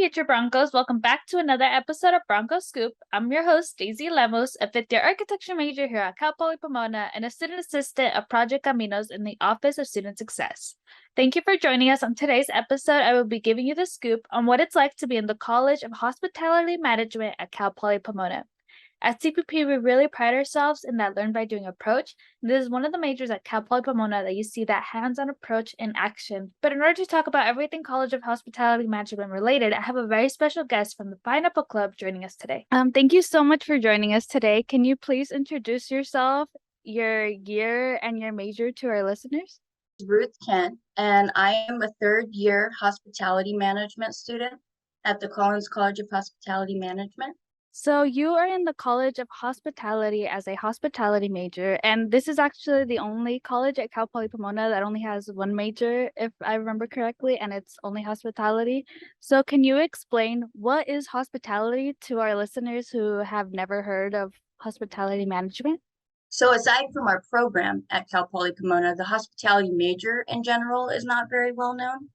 future Broncos. Welcome back to another episode of Bronco Scoop. I'm your host, Deicy Lemus, a fifth-year architecture major here at Cal Poly Pomona and a student assistant of Project Caminos in the Office of Student Success. Thank you for joining us on today's episode. I will be giving you the scoop on what it's like to be in the College of Hospitality Management at Cal Poly Pomona. At CPP, we really pride ourselves in that learn by doing approach. This is one of the majors at Cal Poly Pomona that you see that hands-on approach in action. But in order to talk about everything College of Hospitality Management related, I have a very special guest from the Pineapple Club joining us today. Thank you so much for joining us today. Can you please introduce yourself, your year, and your major to our listeners? Ruth Kent, and I am a third-year hospitality management student at the Collins College of Hospitality Management. So you are in the College of Hospitality as a hospitality major, and this is actually the only college at Cal Poly Pomona that only has one major, if I remember correctly, and it's only hospitality. So can you explain what is hospitality to our listeners who have never heard of hospitality management? So aside from our program at Cal Poly Pomona, the hospitality major in general is not very well known.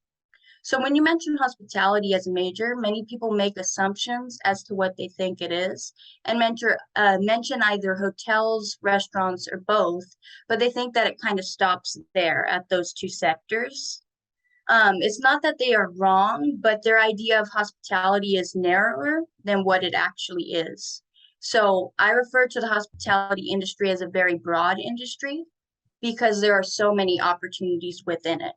So when you mention hospitality as a major, many people make assumptions as to what they think it is and mention either hotels, restaurants, or both, but they think that it kind of stops there at those two sectors. It's not that they are wrong, but their idea of hospitality is narrower than what it actually is. So I refer to the hospitality industry as a very broad industry because there are so many opportunities within it.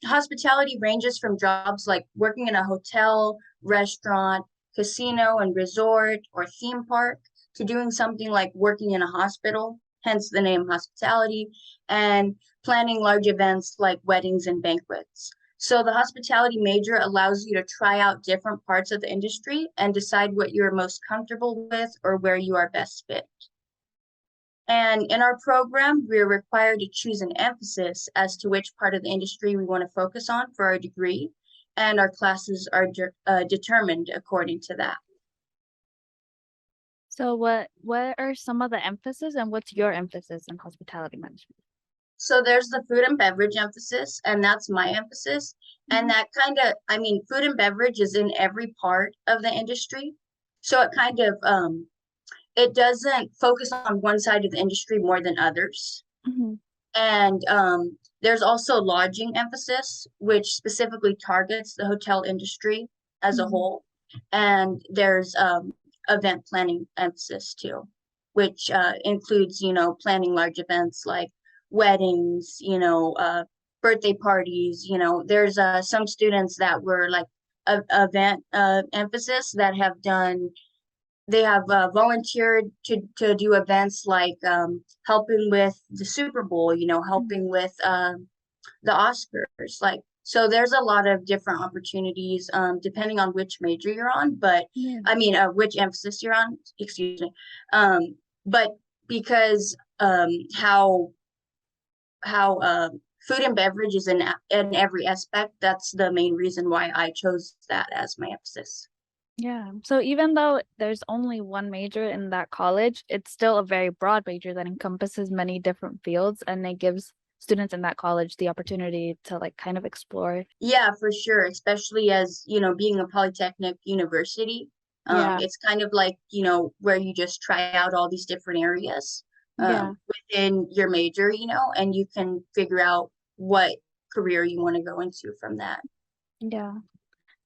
Hospitality ranges from jobs like working in a hotel, restaurant, casino and resort, or theme park to doing something like working in a hospital, hence the name hospitality, and planning large events like weddings and banquets. So the hospitality major allows you to try out different parts of the industry and decide what you're most comfortable with or where you are best fit. And in our program, we're required to choose an emphasis as to which part of the industry we want to focus on for our degree, and our classes are determined according to that. So what are some of the emphasis and what's your emphasis in hospitality management? So there's the food and beverage emphasis, and that's my emphasis. And that food and beverage is in every part of the industry. So it doesn't focus on one side of the industry more than others. Mm-hmm. And there's also lodging emphasis, which specifically targets the hotel industry as a whole. And there's event planning emphasis too, which includes, planning large events like weddings, birthday parties. There's some students that were like event emphasis that have done. They have volunteered to do events like helping with the Super Bowl, helping with the Oscars. So there's a lot of different opportunities depending on which major you're on, but which emphasis you're on, excuse me. But because how food and beverage is in every aspect, that's the main reason why I chose that as my emphasis. Yeah. So even though there's only one major in that college, it's still a very broad major that encompasses many different fields, and it gives students in that college the opportunity to kind of explore. Yeah, for sure. Especially as, being a polytechnic university. It's kind of like, where you just try out all these different areas within your major, and you can figure out what career you want to go into from that. Yeah.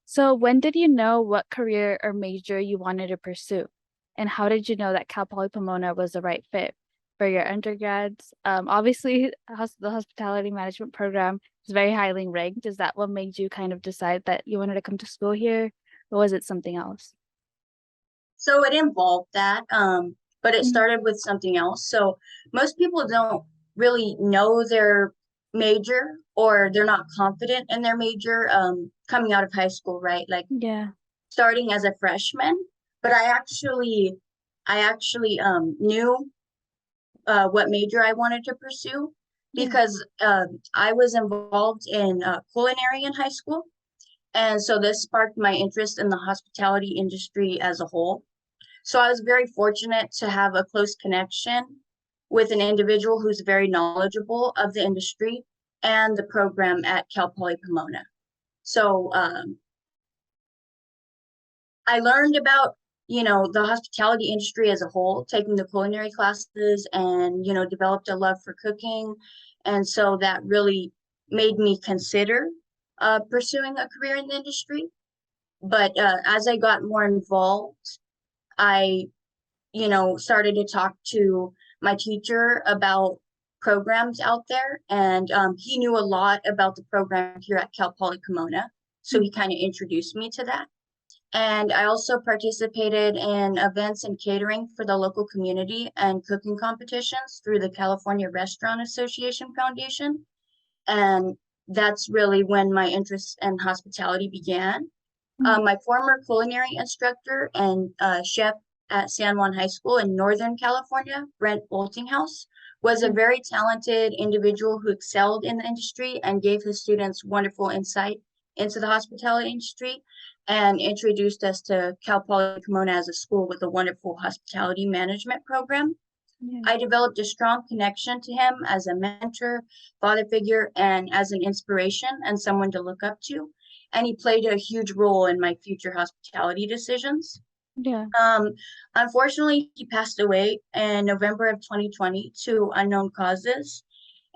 So when did you know what career or major you wanted to pursue? And how did you know that Cal Poly Pomona was the right fit for your undergrads? Obviously, the hospitality management program is very highly ranked. Is that what made you kind of decide that you wanted to come to school here? Or was it something else? So it involved that, but it started with something else. So most people don't really know their major, or they're not confident in their major coming out of high school, right? Starting as a freshman. But I actually knew what major I wanted to pursue because I was involved in culinary in high school. And so this sparked my interest in the hospitality industry as a whole. So I was very fortunate to have a close connection with an individual who's very knowledgeable of the industry and the program at Cal Poly Pomona. So I learned about, the hospitality industry as a whole, taking the culinary classes and, developed a love for cooking. And so that really made me consider pursuing a career in the industry. But as I got more involved, I, started to talk to my teacher about programs out there. And he knew a lot about the program here at Cal Poly Pomona. So he kind of introduced me to that. And I also participated in events and catering for the local community and cooking competitions through the California Restaurant Association Foundation. And that's really when my interest in hospitality began. Mhm. My former culinary instructor and chef at San Juan High School in Northern California, Brent Boltinghouse, was a Yeah. very talented individual who excelled in the industry and gave his students wonderful insight into the hospitality industry and introduced us to Cal Poly Pomona as a school with a wonderful hospitality management program. Yeah. I developed a strong connection to him as a mentor, father figure, and as an inspiration and someone to look up to. And he played a huge role in my future hospitality decisions. Yeah. Um, Unfortunately, he passed away in November of 2020 to unknown causes.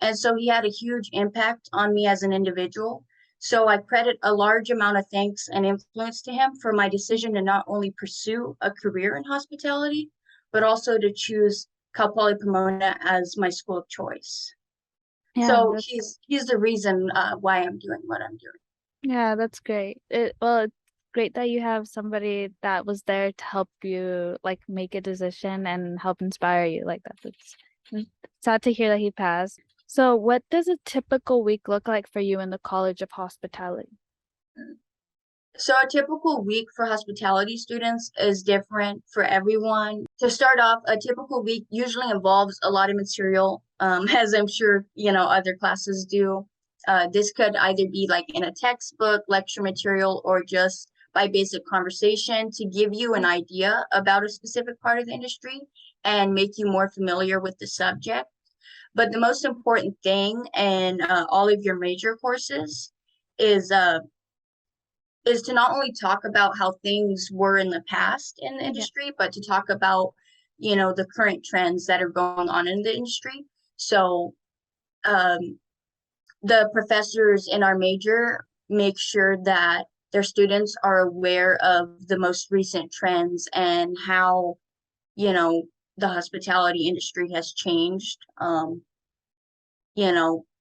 And so he had a huge impact on me as an individual. So I credit a large amount of thanks and influence to him for my decision to not only pursue a career in hospitality, but also to choose Cal Poly Pomona as my school of choice. Yeah, So he's the reason why I'm doing what I'm doing. that's great. It's great that you have somebody that was there to help you like make a decision and help inspire you like that. It's sad to hear that he passed. So what does a typical week look like for you in the College of Hospitality? So a typical week for hospitality students is different for everyone. To start off, a typical week usually involves a lot of material, as I'm sure, other classes do. This could either be like in a textbook, lecture material, or just by basic conversation to give you an idea about a specific part of the industry and make you more familiar with the subject. But the most important thing in all of your major courses is uh, is to not only talk about how things were in the past in the Yeah. industry, but to talk about, the current trends that are going on in the industry. So, um, the professors in our major make sure that their students are aware of the most recent trends and how, you know, the hospitality industry has changed.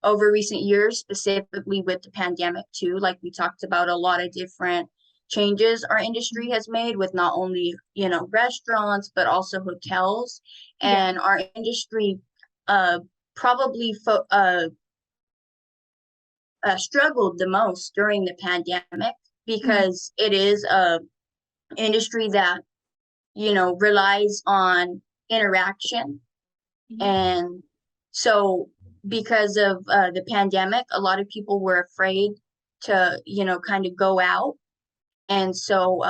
Over recent years, specifically with the pandemic too, like we talked about a lot of different changes our industry has made with not only, restaurants, but also hotels. Yeah. And our industry uh, probably struggled the most during the pandemic Mhm. because it is a industry that, relies on interaction. Yeah. And so, because of the pandemic, a lot of people were afraid to, kind of go out. And so,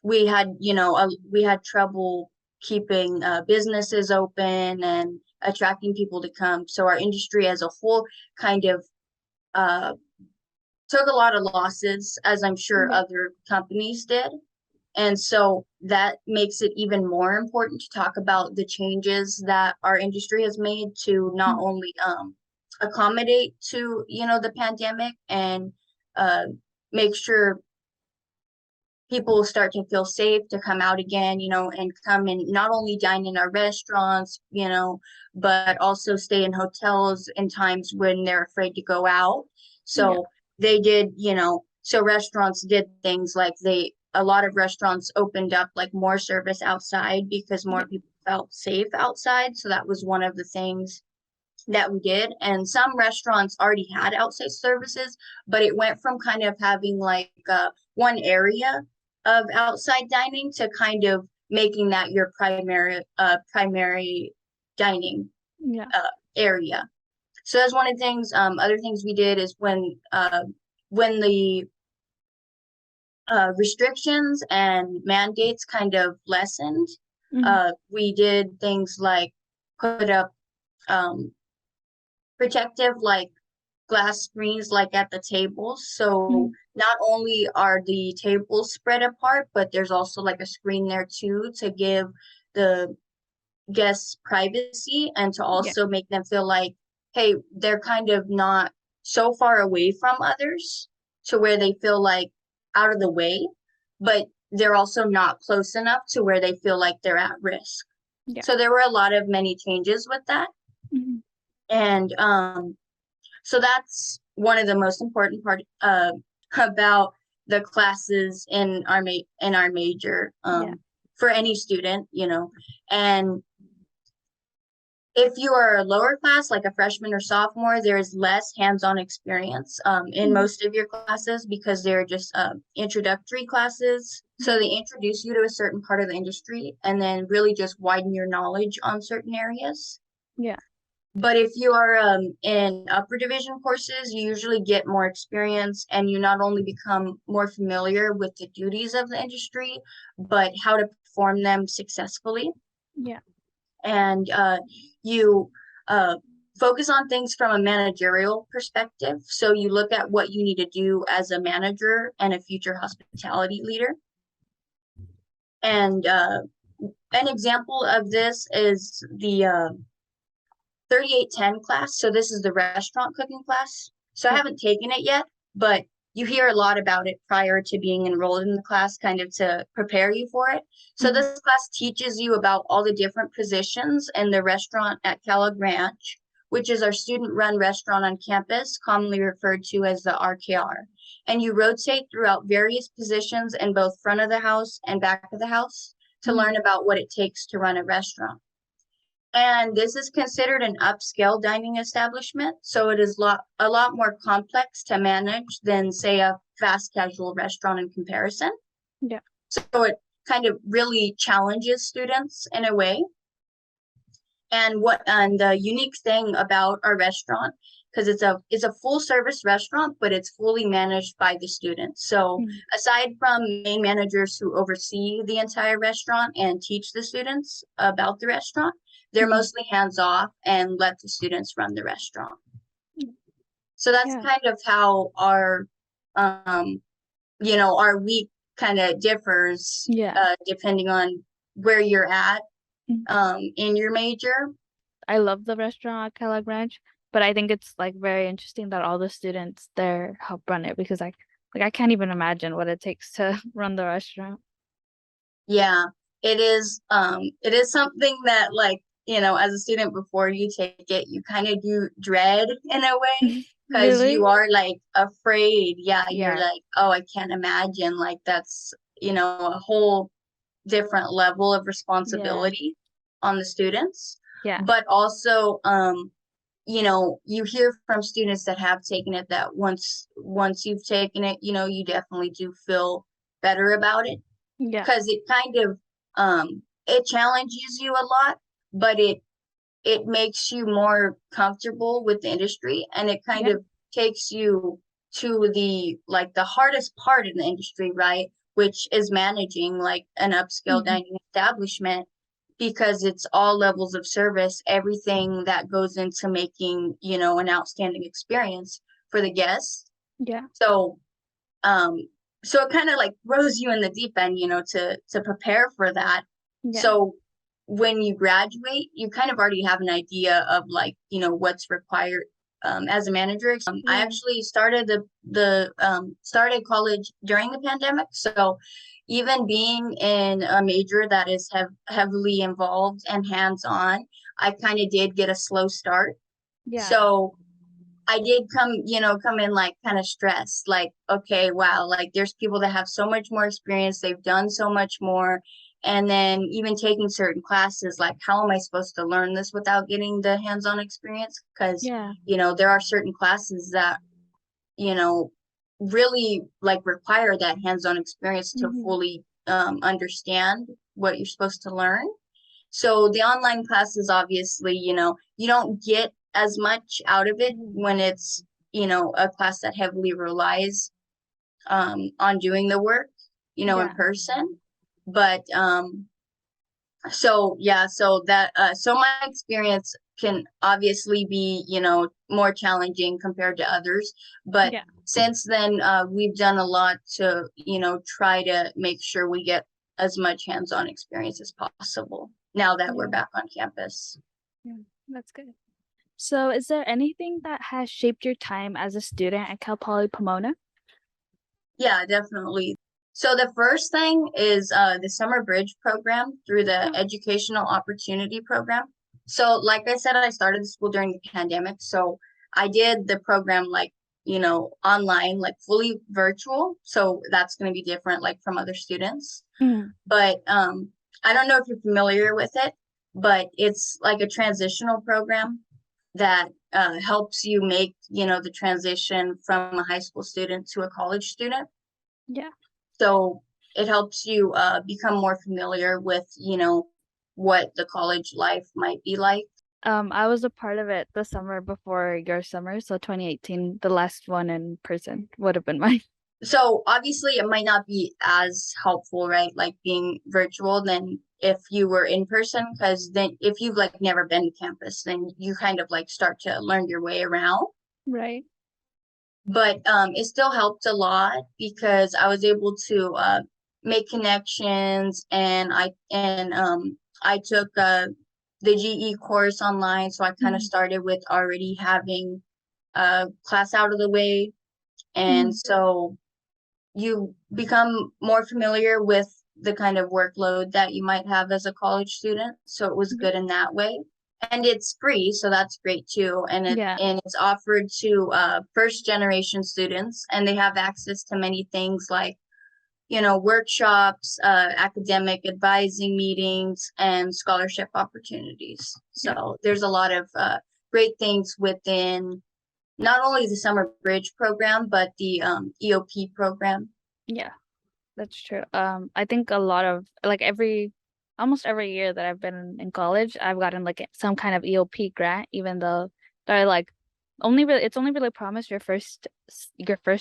we had trouble keeping businesses open and attracting people to come. So, our industry as a whole kind of uh, took a lot of losses, as I'm sure Yeah. other companies did. And so that makes it even more important to talk about the changes that our industry has made to not Mhm. only accommodate to, the pandemic and uh, make sure people start to feel safe to come out again, and come and not only dine in our restaurants, but also stay in hotels in times when they're afraid to go out. Yeah. So they did, so restaurants did things like a lot of restaurants opened up like more service outside because Yeah. more people felt safe outside. So that was one of the things that we did. And some restaurants already had outside services, but it went from kind of having like one area of outside dining to kind of making that your primary dining Yeah. uh, area. So that's one of the things. Other things we did is when the restrictions and mandates kind of lessened, Mhm. we did things like put up um, protective like glass screens like at the tables. So Mhm. not only are the tables spread apart, but there's also like a screen there too to give the guests privacy and to Yeah. also make them feel like, hey, they're kind of not so far away from others to where they feel like out of the way, but they're also not close enough to where they feel like they're at risk. Yeah. So there were a lot of many changes with that. Mhm. And so that's one of the most important part about the classes in our major Yeah. for any student, you know. And if you are a lower class, like a freshman or sophomore, there's less hands-on experience in Mhm. most of your classes because they're just introductory classes. So they introduce you to a certain part of the industry and then really just widen your knowledge on certain areas. Yeah. But if you are in upper division courses, you usually get more experience and you not only become more familiar with the duties of the industry, but how to perform them successfully. Yeah. And you uh, focus on things from a managerial perspective. So you look at what you need to do as a manager and a future hospitality leader. And an example of this is the 3810 class. So this is the restaurant cooking class. So I Yeah. haven't taken it yet, but you hear a lot about it prior to being enrolled in the class, kind of to prepare you for it. So Mhm. this class teaches you about all the different positions in the restaurant at Kellogg Ranch, which is our student-run restaurant on campus, commonly referred to as the RKR. And you rotate throughout various positions in both front of the house and back of the house to Mhm. learn about what it takes to run a restaurant. And this is considered an upscale dining establishment, so it is a lot more complex to manage than, say, a fast casual restaurant in comparison. Yeah. So it kind of really challenges students in a way. And the unique thing about our restaurant, because it's a full service restaurant, but it's fully managed by the students. So Mhm. aside from main managers who oversee the entire restaurant and teach the students about the restaurant, they're Mhm. mostly hands off and let the students run the restaurant. So that's Yeah. kind of how um our week kind of differs Yeah. depending on where you're at Mhm. in your major. I love the restaurant at Kellogg Ranch, but I think it's like very interesting that all the students there help run it because I can't even imagine what it takes to run the restaurant. Yeah, it is something that, like, as a student before you take it, you kind of do dread in a way because you Really? are like afraid. Yeah, you're Yeah. like, oh, I can't imagine, like that's, a whole different level of Yeah. responsibility on the students. Yeah. But also, you hear from students that have taken it that once you've taken it, you definitely do feel better about it Yeah. because it kind of it challenges you a lot, but it makes you more comfortable with the industry and it kind Yeah. of takes you to the hardest part in the industry, right? Which is managing like an upscale Mhm. dining establishment because it's all levels of service, everything that goes into making, an outstanding experience for the guests. Yeah. So um, so it kind of like throws you in the deep end, to prepare for that. Yeah. So when you graduate, you kind of already have an idea of like, what's required as a manager. I Yeah. actually started started college during the pandemic, so even being in a major that is heavily involved and hands-on, I kind of did get a slow start. Yeah. So I did come in like kind of stressed, like, okay, wow, like there's people that have so much more experience, they've done so much more. And then even taking certain classes, like, how am I supposed to learn this without getting the hands-on experience? Because, Yeah. there are certain classes that, you know, really like require that hands-on experience to Mhm. fully understand what you're supposed to learn. So the online classes, obviously, you don't get as much out of it when it's, a class that heavily relies on doing the work, in Yeah. person. But so yeah, so that so my experience can obviously be, more challenging compared to others. But Yeah. since then, we've done a lot to, try to make sure we get as much hands-on experience as possible now that we're Yeah. back on campus. Yeah. That's good. So, is there anything that has shaped your time as a student at Cal Poly Pomona? Yeah, definitely. So the first thing is the summer bridge program through the Oh, educational opportunity program. So like I said, I started the school during the pandemic. So I did the program like, online, like fully virtual. So that's going to be different like from other students. mm, But I don't know if you're familiar with it, but it's like a transitional program that helps you make, the transition from a high school student to a college student. yeah. So it helps you become more familiar with, what the college life might be like. I was a part of it the summer before your summer, so 2018, the last one in person would have been mine. So obviously it might not be as helpful, right? Like being virtual than if you were in person, because then if you've like never been to campus, then you kind of like start to learn your way around. Right. But it still helped a lot because I was able to make connections, and I took the GE course online, so I kind of Mm, started with already having class out of the way, and mm, so you become more familiar with the kind of workload that you might have as a college student. So it was yeah. good in that way. And it's free, so that's great too. Yeah. And it's offered to first generation students, and they have access to many things like, workshops, academic advising meetings, and scholarship opportunities. Yeah. So there's a lot of great things within not only the summer bridge program, but the EOP program. Yeah. That's true. I think a lot of like almost every year that I've been in college, I've gotten like some kind of EOP grant, even though they're like it's only really promised your first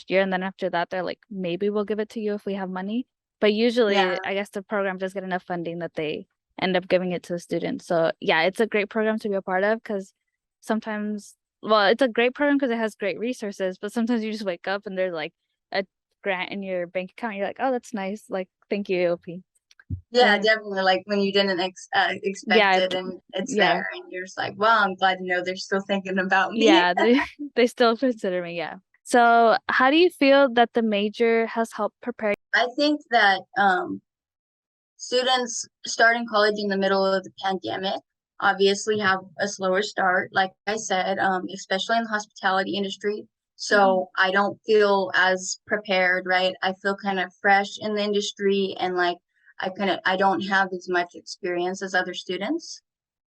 year, and then after that they're like maybe we'll give it to you if we have money. But Yeah. usually, I guess the program does get enough funding that they end up giving it to the students. So yeah, it's a great program to be a part of because sometimes, well, it's a great program because it has great resources, but sometimes you just wake up and there's like a grant in your bank account, you're like, oh, that's nice. Like, thank you, AOP. Yeah, But definitely. Like when you didn't expect yeah, it and it's yeah, there, and you're just like, wow, I'm glad to know they're still thinking about me. yeah. They still consider me. Yeah. So, how do you feel that the major has helped prepare? I think that students starting college in the middle of the pandemic obviously have a slower start, like I said, especially in the hospitality industry. Mhm. So I don't feel as prepared, right? I feel kind of fresh in the industry, and like I don't have as much experience as other students.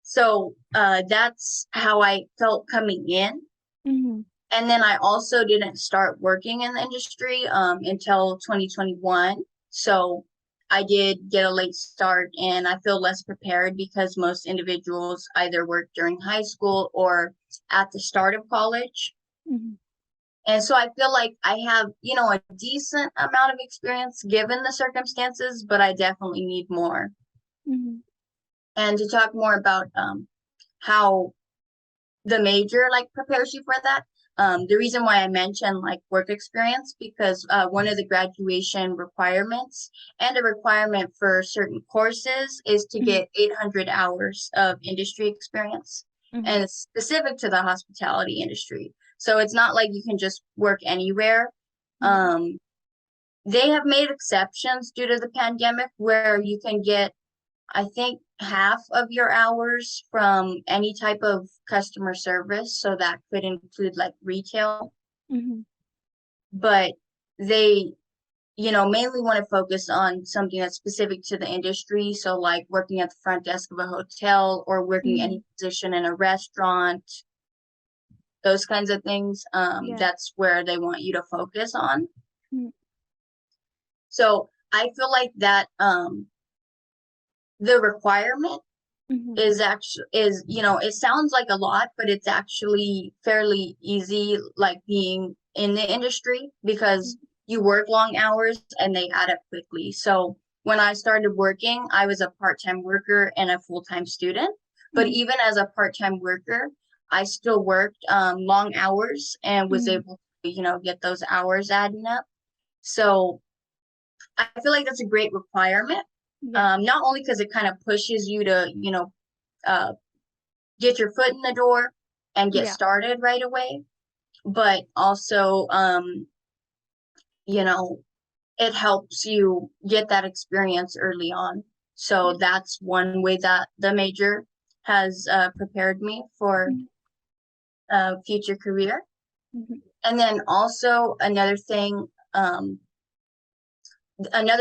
So that's how I felt coming in. Mhm. And then I also didn't start working in the industry until 2021. So I did get a late start, and I feel less prepared because most individuals either work during high school or at the start of college. Mhm. And so I feel like I have, a decent amount of experience given the circumstances, but I definitely need more. Mhm. And to talk more about how the major like prepares you for that. The reason why I mentioned like work experience because one of the graduation requirements and a requirement for certain courses is to Mhm. get 800 hours of industry experience, Mhm. and it's specific to the hospitality industry. So it's not like you can just work anywhere. Yeah. Um, they have made exceptions due to the pandemic where you can get, I think, half of your hours from any type of customer service. So that could include like retail, Mhm. but they, mainly want to focus on something that's specific to the industry. So like working at the front desk of a hotel or working any Mhm. position in a restaurant, those kinds of things. Yeah. That's where they want you to focus on. Mhm. So I feel like that the requirement Mhm. is it sounds like a lot, but it's actually fairly easy like being in the industry because you work long hours and they add up quickly. So when I started working, I was a part-time worker and a full-time student, But even as a part-time worker, I still worked long hours and was Mhm. able to, get those hours adding up. So I feel like that's a great requirement. Yeah. Not only because it kind of pushes you to, uh, get your foot in the door and get Yeah. started right away, but also, you know, it helps you get that experience early on. Yeah. So that's one way that the major has prepared me for Mhm. a future career. Mhm. And then also another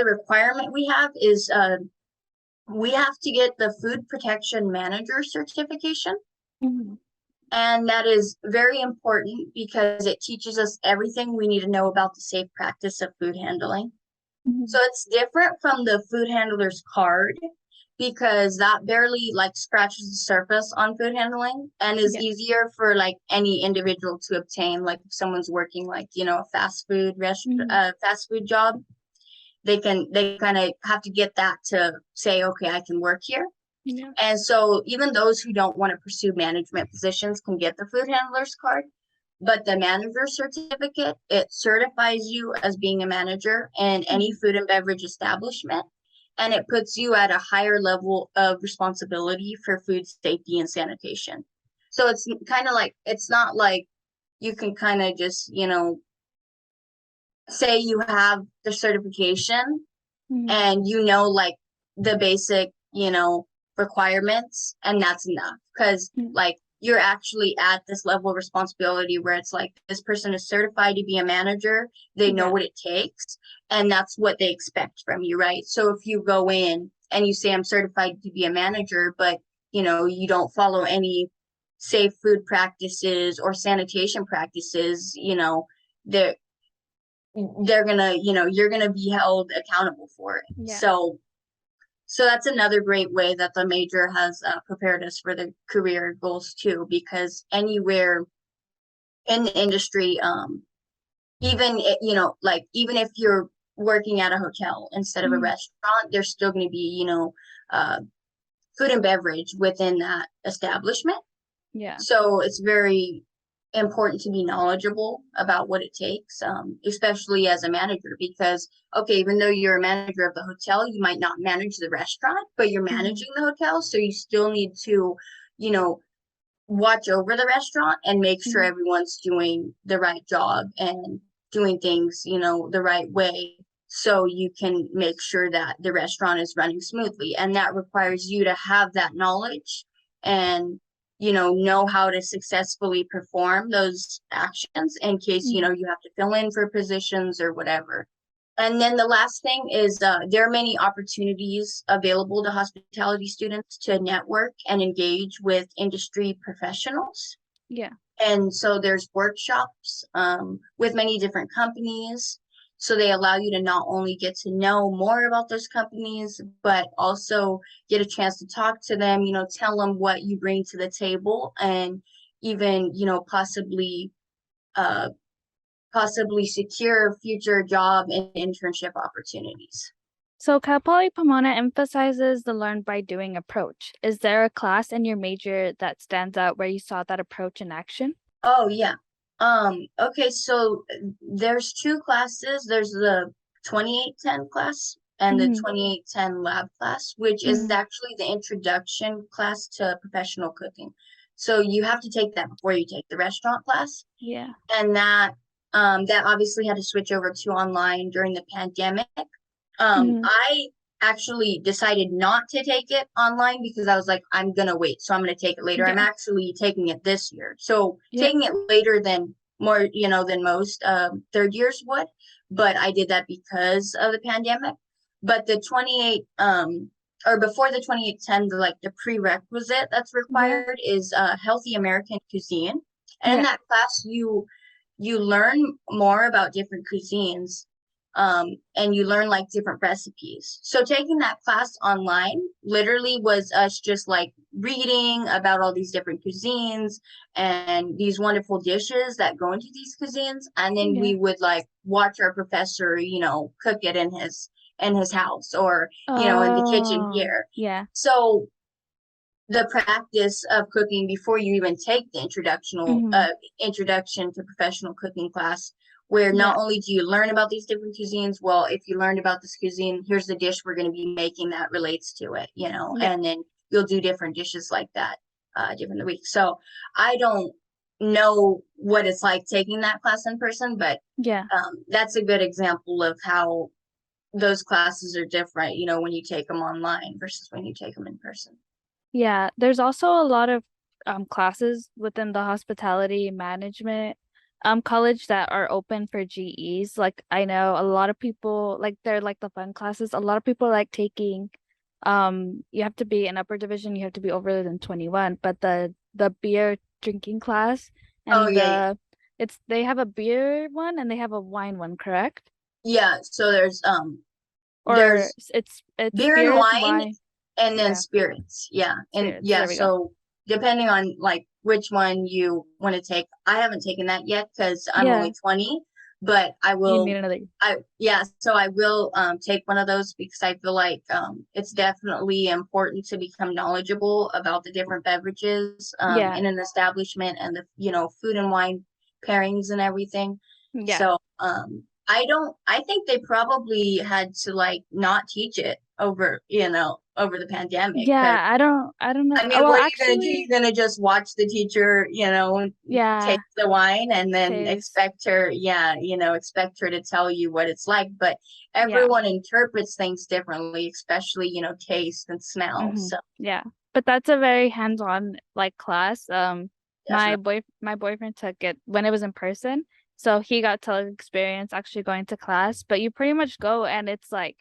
requirement we have is we have to get the food protection manager certification. Mhm. And that is very important because it teaches us everything we need to know about the safe practice of food handling. So Mhm. it's different from the food handler's card because that barely like scratches the surface on food handling and is Yeah. easier for like any individual to obtain. Like if someone's working like, a Mhm. fast food job, they kind of have to get that to say, okay, I can work here. Yeah. And so even those who don't want to pursue management positions can get the food handler's card. But the manager certificate, it certifies you as being a manager in any Mhm. food and beverage establishment. And it puts you at a higher level of responsibility for food safety and sanitation. So it's kind of like, it's not like you can kind of just, say you have the certification Mhm. and like the basic, requirements, and that's enough. Because Mhm. like you're actually at this level of responsibility where it's like this person is certified to be a manager, they know Yeah. what it takes, and that's what they expect from you, right? So if you go in and you say I'm certified to be a manager, but you don't follow any safe food practices or sanitation practices, they're they're gonna, you're gonna be held accountable for it. Yeah. So that's another great way that the major has prepared us for the career goals too, because anywhere in the industry, like even if you're working at a hotel instead of a Mhm. restaurant, there's still going to be, uh, food and beverage within that establishment. Yeah. So it's very important to be knowledgeable about what it takes, especially as a manager, because, okay, even though you're a manager of the hotel, you might not manage the restaurant, but you're Mhm. managing the hotel. So you still need to, you know, watch over the restaurant and make sure Mhm. everyone's doing the right job and doing things, the right way. So you can make sure that the restaurant is running smoothly. And that requires you to have that knowledge and, know how to successfully perform those actions in case, Mhm. you have to fill in for positions or whatever. And then the last thing is there are many opportunities available to hospitality students to network and engage with industry professionals. Yeah. And so there's workshops with many different companies. So they allow you to not only get to know more about those companies, but also get a chance to talk to them, tell them what you bring to the table and even, uh, possibly secure future job and internship opportunities. So Cal Poly Pomona emphasizes the learn by doing approach. Is there a class in your major that stands out where you saw that approach in action? Oh yeah. Okay, so there's two classes. There's the 2810 class and the Mhm. 2810 lab class, which is Mhm. actually the introduction class to professional cooking. So you have to take that before you take the restaurant class. Yeah. And that obviously had to switch over to online during the pandemic. Mhm. I actually decided not to take it online because I was like, I'm gonna wait, so I'm gonna take it later. I'm Yeah. actually taking it this year, so Yeah. taking it later than more, than most third years would. But I did that because of the pandemic. But the 28 or before the 2810, the prerequisite that's Yeah. required is healthy American cuisine, and in Yeah. that class you learn more about different cuisines, and you learn like different recipes. So taking that class online literally was us just like reading about all these different cuisines and these wonderful dishes that go into these cuisines, and then Yeah. we would like watch our professor, cook it in his house or in the kitchen Oh, here. yeah. So the practice of cooking before you even take the Mm-hmm. introduction to professional cooking class, where Yeah. not only do you learn about these different cuisines, well, if you learned about this cuisine, here's the dish we're going to be making that relates to it, Yeah. and then you'll do different dishes like that different week. So I don't know what it's like taking that class in person, but Yeah. that's a good example of how those classes are different, when you take them online versus when you take them in person. Yeah. There's also a lot of classes within the hospitality management college that are open for GEs. Like I know a lot of people like they're like the fun classes. A lot of people like taking you have to be in upper division, you have to be over than 21, but the beer drinking class Oh and yeah, yeah. it's they have a beer one and they have a wine one, correct? Yeah, so Or there's it's beer and spirits, wine wine, and then yeah, spirits. Yeah. And spirits. yeah, There we go. so depending on like which one you want to take. I haven't taken that yet because I'm Yeah, only 20, but you need another. so I will take one of those because I feel like it's definitely important to become knowledgeable about the different beverages Yeah, in an establishment and the food and wine pairings and everything. yeah. So I think they probably had to like not teach it over the pandemic because Yeah, I don't know. I Oh, mean, well, what are you gonna do? actually, You're gonna just watch the teacher, taste yeah, the wine and then taste. expect her to tell you what it's like. But Yeah. everyone interprets things differently, especially, taste and smell. Hmm. So Yeah. But that's a very hands-on like class. definitely. My boyfriend took it when it was in person. So he got to experience actually going to class, but you pretty much go and it's like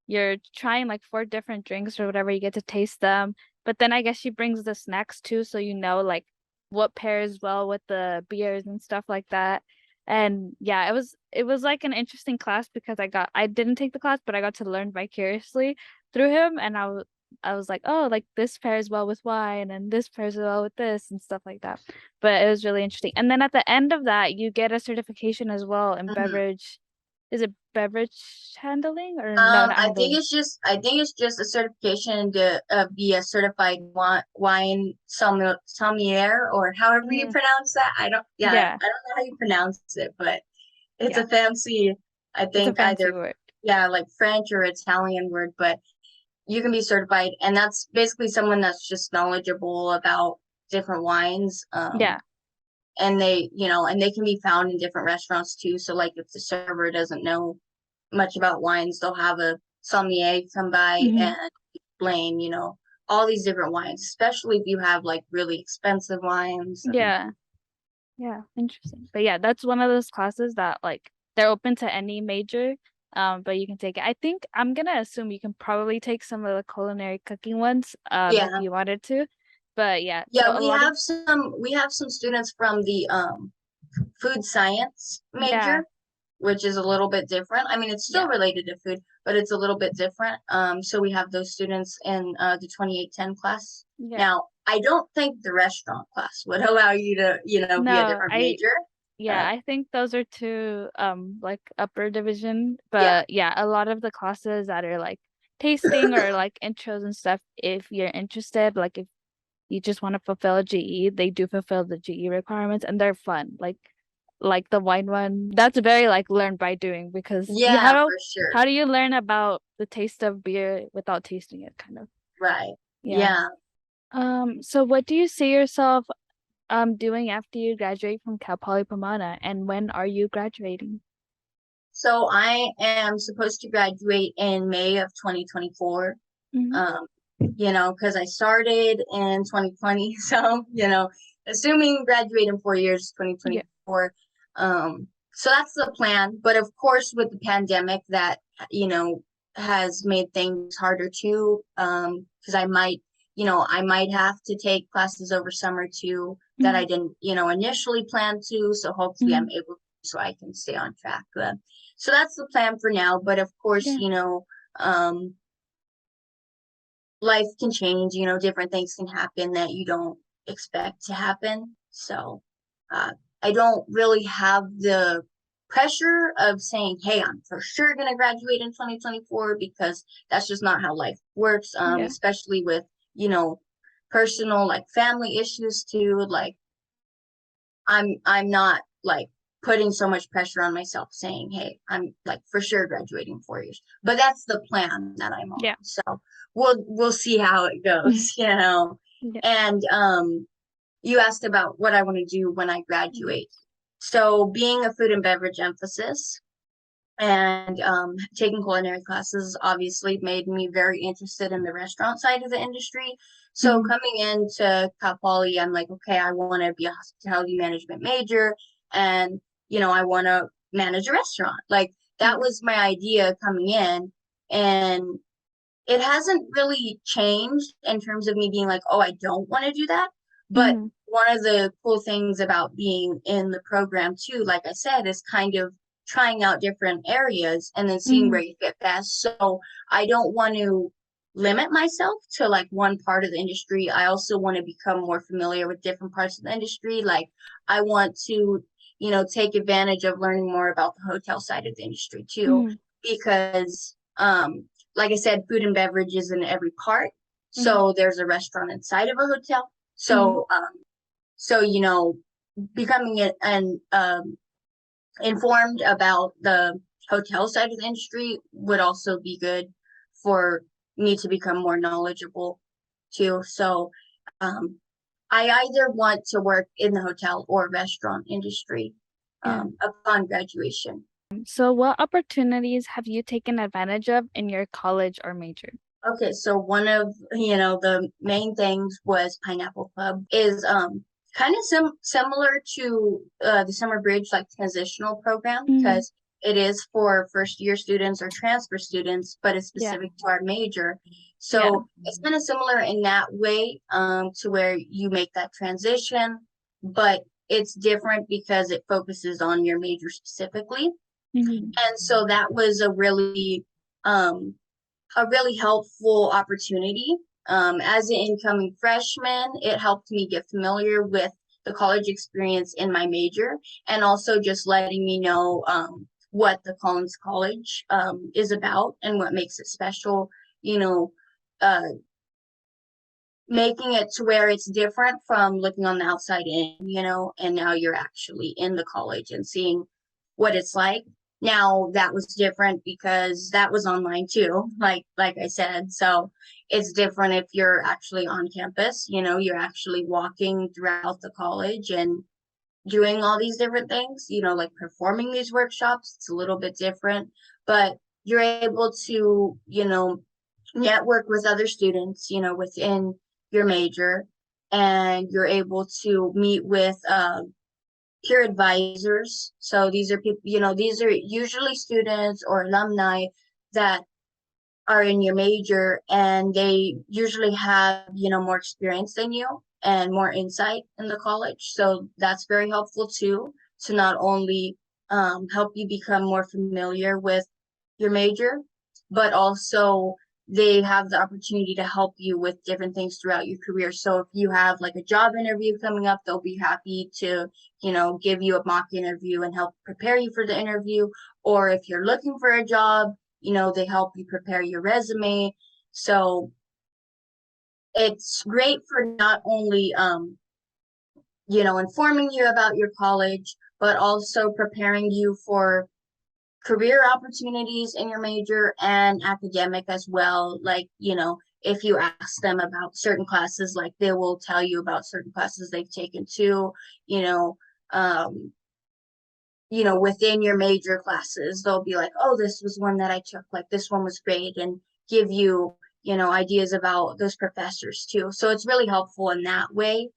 you're trying like four different drinks or whatever, you get to taste them. But then I guess she brings the snacks too, so you know like what pairs well with the beers and stuff like that. And yeah, it was like an interesting class because I didn't take the class, but I got to learn vicariously through him and I was like, oh, like this pairs well with wine and this pairs well with this and stuff like that. But it was really interesting. And then at the end of that, you get a certification as well in Mhm. beverage. Is it beverage handling or no, not handling? I think it's just a certification to be a certified wine sommelier or however you Mm, pronounce that. I don't yeah, I yeah, don't know how you pronounce it, but it's yeah. a fancy, I It's a think fancy either word. yeah, like French or Italian word, but you can be certified and that's basically someone that's just knowledgeable about different wines. Yeah. And they can be found in different restaurants too. So like if the server doesn't know much about wines, they'll have a sommelier come by Hmm. and explain, all these different wines, especially if you have like really expensive wines and Yeah. Yeah. Interesting. But yeah, that's one of those classes that like they're open to any major. But you can take it. I think I'm gonna assume you can probably take some of the culinary cooking ones, if yeah. you wanted to. But yeah, so Yeah, a lot of we have some students from the food science yeah, major, which is a little bit different. I mean, it's still yeah, related to food, but it's a little bit different. So we have those students in the 2810 class. yeah. Now, I don't think the restaurant class would allow you to, be a No, different major. yeah, Uh, I think those are two like upper division, yeah, but yeah, a lot of the classes that are like tasting or like intros and stuff, if you're interested, like if you just want to fulfill a GE, they do fulfill the GE requirements and they're fun. Like the wine one, that's very like learn by doing because you yeah, for sure. how do you learn about the taste of beer without tasting it kind of? Right. Yeah. Yeah. So what do you see yourself doing after you graduate from Cal Poly Pomona and when are you graduating? So I am supposed to graduate in May of 2024. Hmm. Because I started in 2020. So, assuming graduate in 4 years, Yeah. 2024. So that's the plan. But of course, with the pandemic, that, you know, has made things harder too. Because I might have to take classes over summer too that Hmm. I didn't, initially plan to. So hopefully I'm Hmm. able to, so I can stay on track. So that's the plan for now. But of course, Yeah. um, life can change, different things can happen that you don't expect to happen. So uh, I don't really have the pressure of saying, hey, I'm for sure going to graduate in 2024 because that's just not how life works, Yeah. especially with, you know, personal like family issues too. Like I'm not like putting so much pressure on myself saying, hey, I'm like for sure graduating 4 years. But that's the plan that I'm on. Yeah. So we'll see how it goes, you know. Yeah. And you asked about what I want to do when I graduate. So being a food and beverage emphasis and taking culinary classes obviously made me very interested in the restaurant side of the industry. So Mhm. coming into Cal Poly, I'm like, okay, I want to be a hospitality management major, and I want to manage a restaurant. Like that Yeah. was my idea coming in, and it hasn't really changed in terms of me being like, oh, I don't want to do that. But Mhm. one of the cool things about being in the program too, like I said, is kind of trying out different areas and then seeing where Mhm. you fit best. So I don't want to limit myself to like one part of the industry. I also want to become more familiar with different parts of the industry. Like I want to, take advantage of learning more about the hotel side of the industry too, Mhm. because like I said, food and beverage is in every part. Mhm. So there's a restaurant inside of a hotel. Mhm. So becoming it and informed about the hotel side of the industry would also be good for me to become more knowledgeable too. So um, I either want to work in the hotel or restaurant industry Yeah. upon graduation. So, what opportunities have you taken advantage of in your college or major? Okay, so one of, the main things was Pineapple Club is kind of similar to the Summer Bridge like transitional program Mhm. because it is for first year students or transfer students, but it's Yeah. specific to our major. Yeah. So it's kind of similar in that way to where you make that transition, but it's different because it focuses on your major specifically. Mhm. And so that was um, a really helpful opportunity. As an incoming freshman, it helped me get familiar with the college experience in my major and also just letting me know what the Collins College is about and what makes it special, you know, uh, making it to where it's different from looking on the outside in, and now you're actually in the college and seeing what it's like. Now that was different because that was online too, like I said. So it's different if you're actually on campus, you're actually walking throughout the college and doing all these different things, like performing these workshops. It's a little bit different, but you're able to, network with other students, within your major, and you're able to meet with peer advisors. So these are people, these are usually students or alumni that are in your major, and they usually have, more experience than you and more insight in the college. So that's very helpful too, to not only help you become more familiar with your major, but also they have the opportunity to help you with different things throughout your career. So if you have like a job interview coming up, they'll be happy to, give you a mock interview and help prepare you for the interview. Or if you're looking for a job, they help you prepare your resume. So it's great for not only informing you about your college, but also preparing you for career opportunities in your major and academic as well. Like, if you ask them about certain classes, like they will tell you about certain classes they've taken too, you know, um, within your major classes, they'll be like, oh, this was one that I took, like this one was great, and give you, ideas about those professors too. So it's really helpful in that way.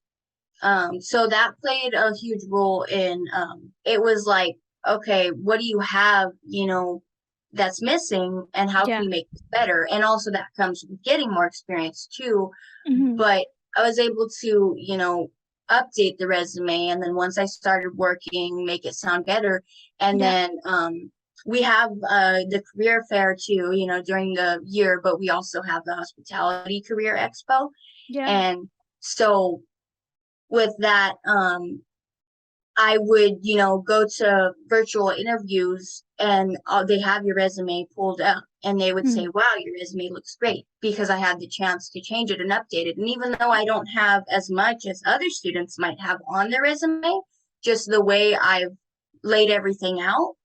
So that played a huge role in it was like, okay, what do you have, that's missing and how can Yeah. we make this better? And also that comes with getting more experience too. Mhm. But I was able to, update the resume, and then once I started working, make it sound better. And Yeah. then we have the career fair too, during the year, but we also have the hospitality career expo. Yeah. And so with that, I would, go to virtual interviews and they have your resume pulled up and they would Mm. say, wow, your resume looks great because I had the chance to change it and update it. And even though I don't have as much as other students might have on their resume, just the way I've laid everything out,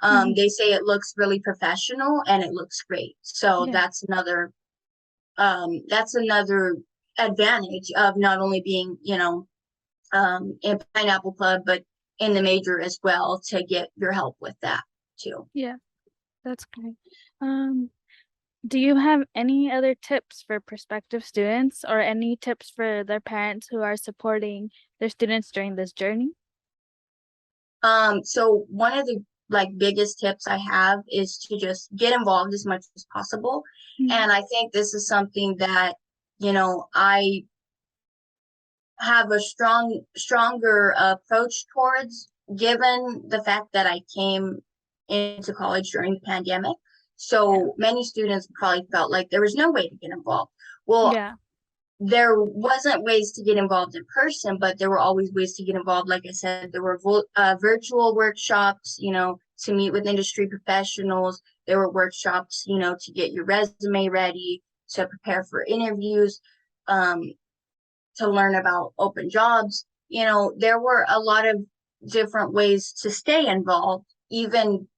Hmm. they say it looks really professional and it looks great. So Yeah. that's another advantage of not only being, in Pineapple Club, but in the major as well to get your help with that too. Yeah. That's great. Um, do you have any other tips for prospective students or any tips for their parents who are supporting their students during this journey? So one of the biggest tips I have is to just get involved as much as possible. Mm. And I think this is something that, I have a stronger approach towards, given the fact that I came into college during the pandemic. Yeah. So many students probably felt like there was no way to get involved. Well, Yeah. there wasn't ways to get involved in person, but there were always ways to get involved. Like I said, there were virtual workshops, to meet with industry professionals. There were workshops, to get your resume ready, to prepare for interviews, um, to learn about open jobs. There were a lot of different ways to stay involved, even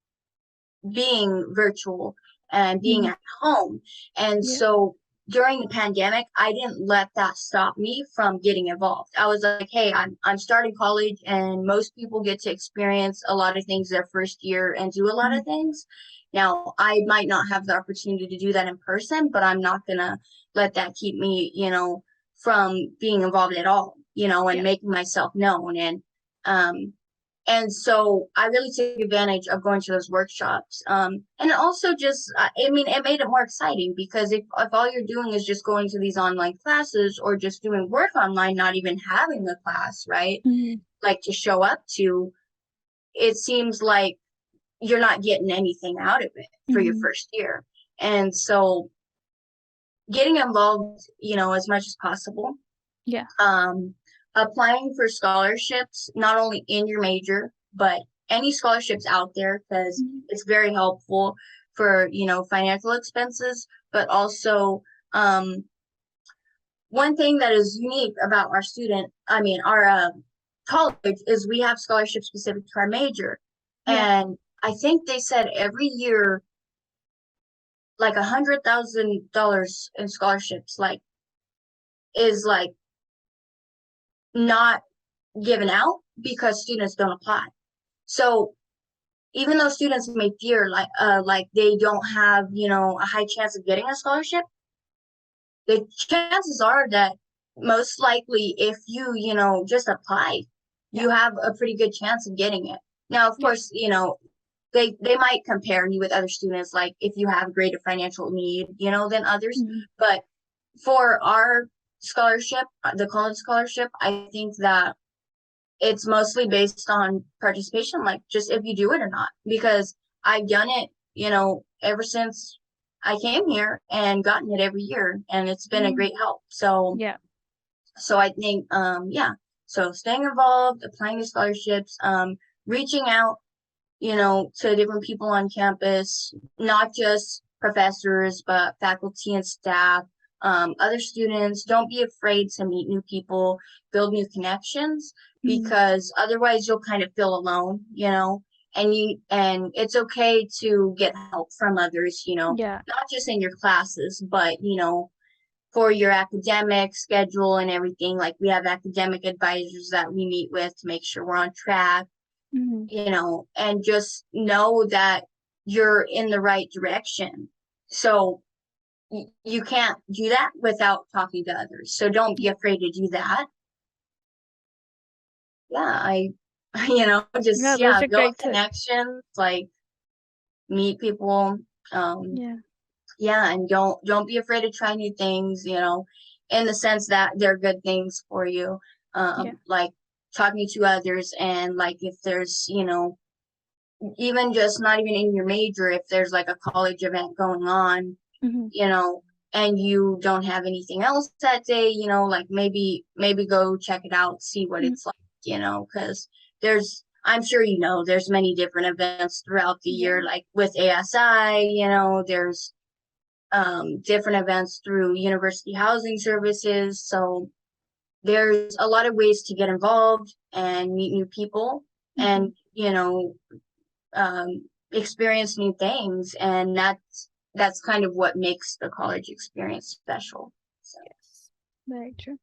being virtual and being Mhm. at home. And Yeah. so during the pandemic, I didn't let that stop me from getting involved. I was like, hey, I'm starting college and most people get to experience a lot of things their first year and do a lot Mhm. of things. Now, I might not have the opportunity to do that in person, but I'm not gonna let that keep me, from being involved at all, and Yeah. making myself known. Um, and so I really took advantage of going to those workshops. And also just, I mean, it made it more exciting because if all you're doing is just going to these online classes or just doing work online, not even having the class, right? Mhm. Like to show up to, it seems like you're not getting anything out of it for your Mhm. first year. And so getting involved, as much as possible. Yeah. um, Applying for scholarships, not only in your major, but any scholarships out there, because Mhm. it's very helpful for, financial expenses, but also, one thing that is unique about our college is we have scholarships specific to our major. Yeah. And I think they said every year, like $100,000 in scholarships, is not given out because students don't apply. So even though students may fear like they don't have, a high chance of getting a scholarship, the chances are that most likely if you just apply, Yeah. you have a pretty good chance of getting it. Now, of Yeah. course, they might compare you with other students, like if you have greater financial need, than others. Mhm. But for our scholarship, the college scholarship, I think that it's mostly based on participation, like just if you do it or not. Because I've done it, ever since I came here and gotten it every year, and it's been a Mhm. great help. So I think, yeah. So staying involved, applying to scholarships, reaching out, to different people on campus, not just professors, but faculty and staff, other students. Don't be afraid to meet new people, build new connections, Mhm. because otherwise you'll kind of feel alone, and it's okay to get help from others, Yeah. not just in your classes, but for your academic schedule and everything. Like we have academic advisors that we meet with to make sure we're on track, Mhm. and just know that you're in the right direction. So you can't do that without talking to others. So don't be Yeah. afraid to do that. Yeah, Yeah, just, those yeah, are build great tips. connections, like meet people. Yeah. Yeah, and don't be afraid to try new things, in the sense that they're good things for you. Yeah. Like talking to others, and like if there's, even just not even in your major, if there's like a college event going on, Mhm. you know, and you don't have anything else that day, like maybe go check it out, see what Mhm. it's like. because I'm sure there's many different events throughout the year, like with ASI, there's different events through University Housing Services. So there's a lot of ways to get involved and meet new people and, experience new things. And that's kind of what makes the college experience special. So. Yes, very true.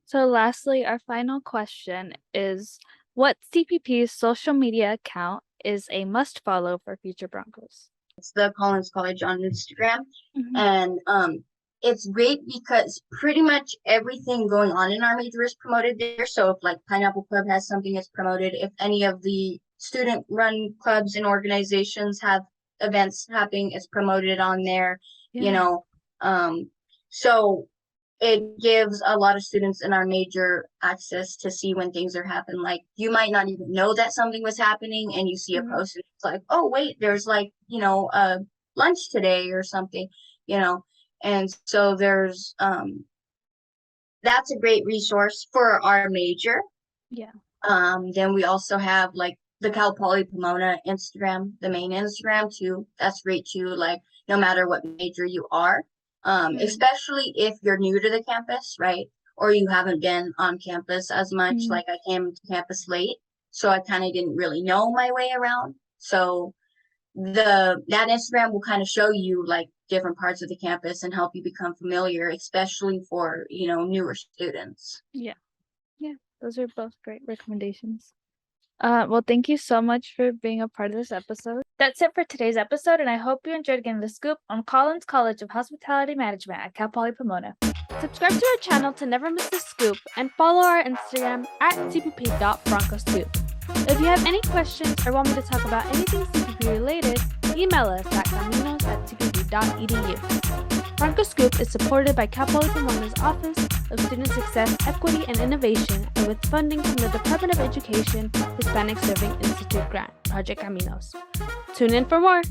So lastly, our final question is, what CPP's social media account is a must follow for future Broncos? It's the Collins College on Instagram. And it's great because pretty much everything going on in our major is promoted there. So if like Pineapple Club has something, it's promoted. If any of the student run clubs and organizations have events happening, it's promoted on there. So it gives a lot of students in our major access to see when things are happening. Like you might not even know that something was happening and you see a post and it's like, oh wait, there's like, a lunch today or something, and so there's that's a great resource for our major. Then we also have like the Cal Poly Pomona Instagram, the main Instagram too. That's great too, like no matter what major you are. Especially if you're new to the campus, right? Or you haven't been on campus as much. Like I came to campus late, so I kind of didn't really know my way around. So that Instagram will kind of show you like different parts of the campus and help you become familiar, especially for, newer students. Yeah, those are both great recommendations. Well, thank you so much for being a part of this episode. That's it for today's episode, and I hope you enjoyed getting the scoop on Collins College of Hospitality Management at Cal Poly Pomona. Subscribe to our channel to never miss the scoop, and follow our Instagram at cpp.broncoscoop. If you have any questions or want me to talk about anything CPP related, email us at caminos@cpp.edu. Bronco Scoop is supported by Cal Poly Pomona's Office of Student Success, Equity, and Innovation, and with funding from the Department of Education Hispanic Serving Institute grant, Project Caminos. Tune in for more!